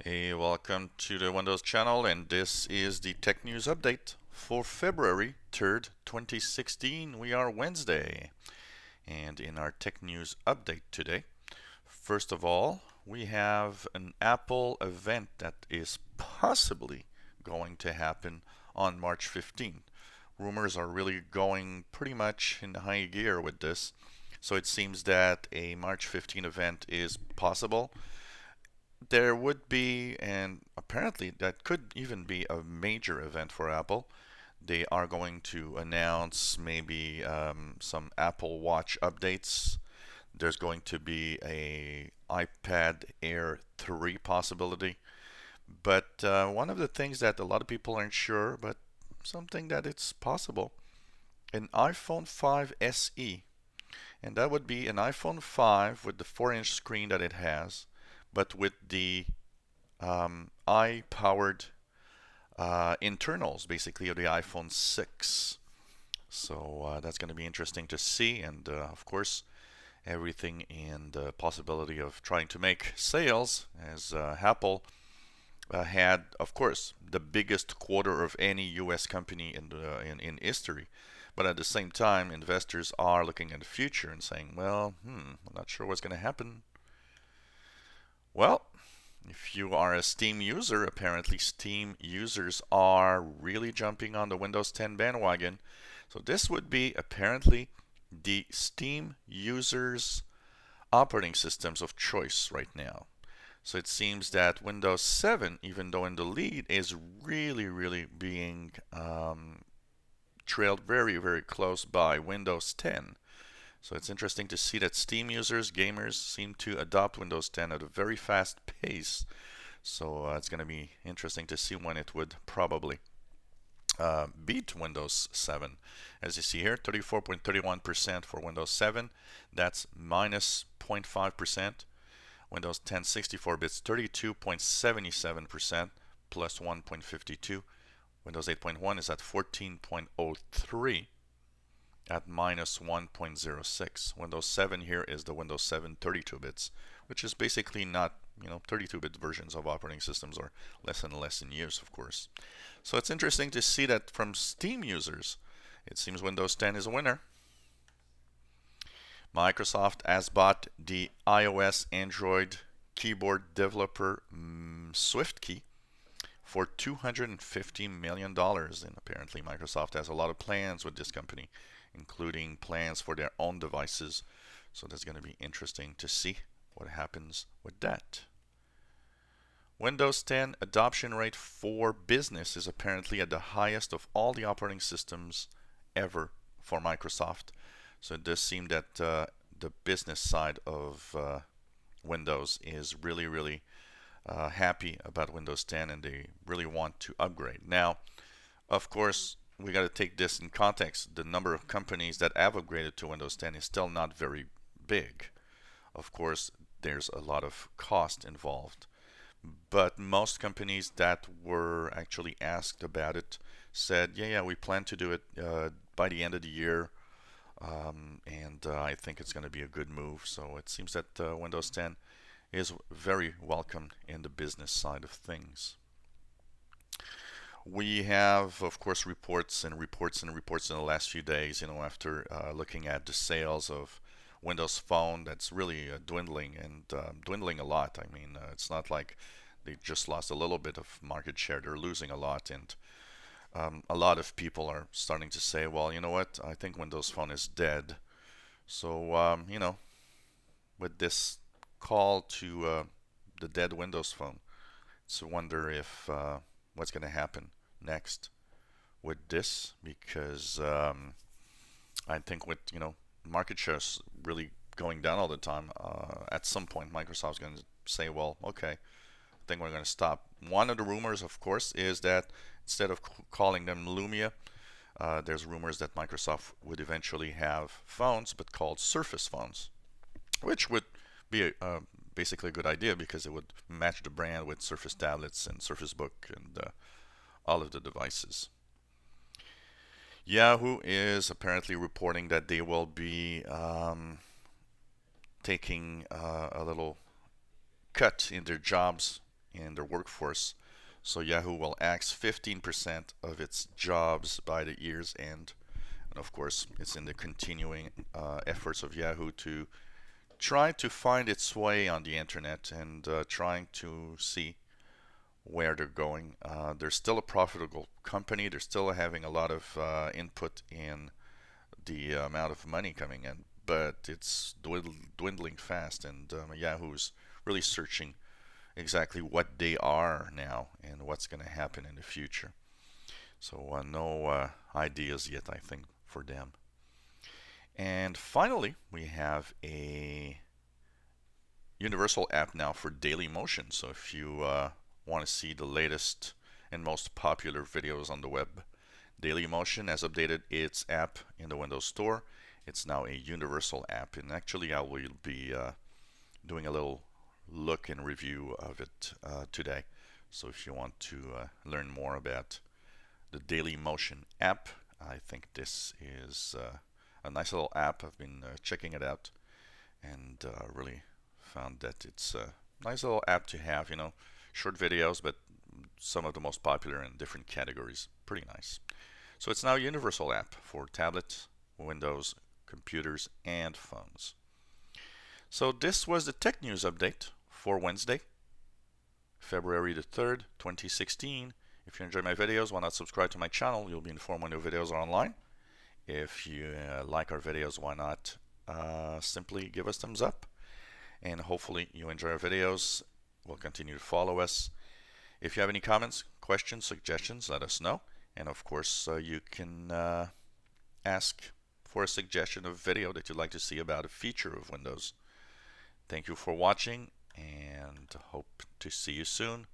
Hey, welcome to the Windows channel, and this is the tech news update for February 3rd, 2016. We are Wednesday, and in our tech news update today, first of all, we have an Apple event that is possibly going to happen on March 15th. Rumors are really going pretty much in high gear with this, so it seems that a March 15 event is possible. There would be, and apparently that could even be a major event for Apple. They are going to announce maybe some Apple Watch updates. There's going to be a iPad Air 3 possibility. But one of the things that a lot of people aren't sure, but something that it's possible, an iPhone 5 SE, and that would be an iPhone 5 with the 4-inch screen that it has, but with the i-powered internals, basically, of the iPhone 6. So that's going to be interesting to see, and of course, everything in the possibility of trying to make sales, as Apple had, of course, the biggest quarter of any U.S. company in history. But at the same time, investors are looking at the future and saying, well, I'm not sure what's going to happen. Well, if you are a Steam user, apparently Steam users are really jumping on the Windows 10 bandwagon. So this would be apparently the Steam users' operating systems of choice right now. So it seems that Windows 7, even though in the lead, is really being trailed very close by Windows 10. So it's interesting to see that Steam users, gamers, seem to adopt Windows 10 at a very fast pace. So it's going to be interesting to see when it would probably beat Windows 7. As you see here, 34.31% for Windows 7. That's minus 0.5%. Windows 10 64 bits, 32.77%, plus 1.52. Windows 8.1 is at 14.03 at minus 1.06. Windows 7 here is the Windows 7 32 bits, which is basically not, 32-bit versions of operating systems are less and less in use, of course. So it's interesting to see that from Steam users, it seems Windows 10 is a winner. Microsoft has bought the iOS Android keyboard developer Swiftkey for $250 million. And apparently, Microsoft has a lot of plans with this company, including plans for their own devices. So that's going to be interesting to see what happens with that. Windows 10 adoption rate for business is apparently at the highest of all the operating systems ever for Microsoft. So it does seem that the business side of Windows is really happy about Windows 10, and they really want to upgrade. Now, of course, we got to take this in context. The number of companies that have upgraded to Windows 10 is still not very big. Of course, there's a lot of cost involved. But most companies that were actually asked about it said, yeah, we plan to do it by the end of the year. And I think it's going to be a good move. So it seems that Windows 10 is very welcome in the business side of things. We have, of course, reports in the last few days, after looking at the sales of Windows Phone, that's really dwindling and dwindling a lot. I mean, it's not like they just lost a little bit of market share, they're losing a lot. And a lot of people are starting to say, well, you know what, I think Windows Phone is dead. So, with this call to the dead Windows Phone, it's a wonder if what's going to happen next with this, because I think with market shares really going down all the time, at some point Microsoft's going to say, well, okay, I think we're going to stop. One of the rumors, of course, is that instead of calling them Lumia, there's rumors that Microsoft would eventually have phones, but called Surface phones, which would be basically a good idea because it would match the brand with Surface tablets and Surface Book and all of the devices. Yahoo is apparently reporting that they will be taking a little cut in their jobs in their workforce. So Yahoo will axe 15% of its jobs by the year's end. And of course, it's in the continuing efforts of Yahoo to try to find its way on the internet and trying to see where they're going. They're still a profitable company. They're still having a lot of input in the amount of money coming in, but it's dwindling fast, and Yahoo's really searching exactly what they are now and what's going to happen in the future. So no ideas yet, I think, for them. And finally, we have a universal app now for Dailymotion. So if you want to see the latest and most popular videos on the web, Dailymotion has updated its app in the Windows Store. It's now a universal app, and actually I will be doing a little look and review of it today. So if you want to learn more about the Dailymotion app, I think this is a nice little app. I've been checking it out and really found that it's a nice little app to have, short videos, but some of the most popular in different categories. Pretty nice. So it's now a universal app for tablets, Windows, computers, and phones. So this was the tech news update for Wednesday, February the 3rd, 2016. If you enjoy my videos, why not subscribe to my channel? You'll be informed when new videos are online. If you like our videos, why not simply give us thumbs up? And hopefully you enjoy our videos. Will continue to follow us. If you have any comments, questions, suggestions, let us know. And of course, you can ask for a suggestion of video that you'd like to see about a feature of Windows. Thank you for watching, and hope to see you soon.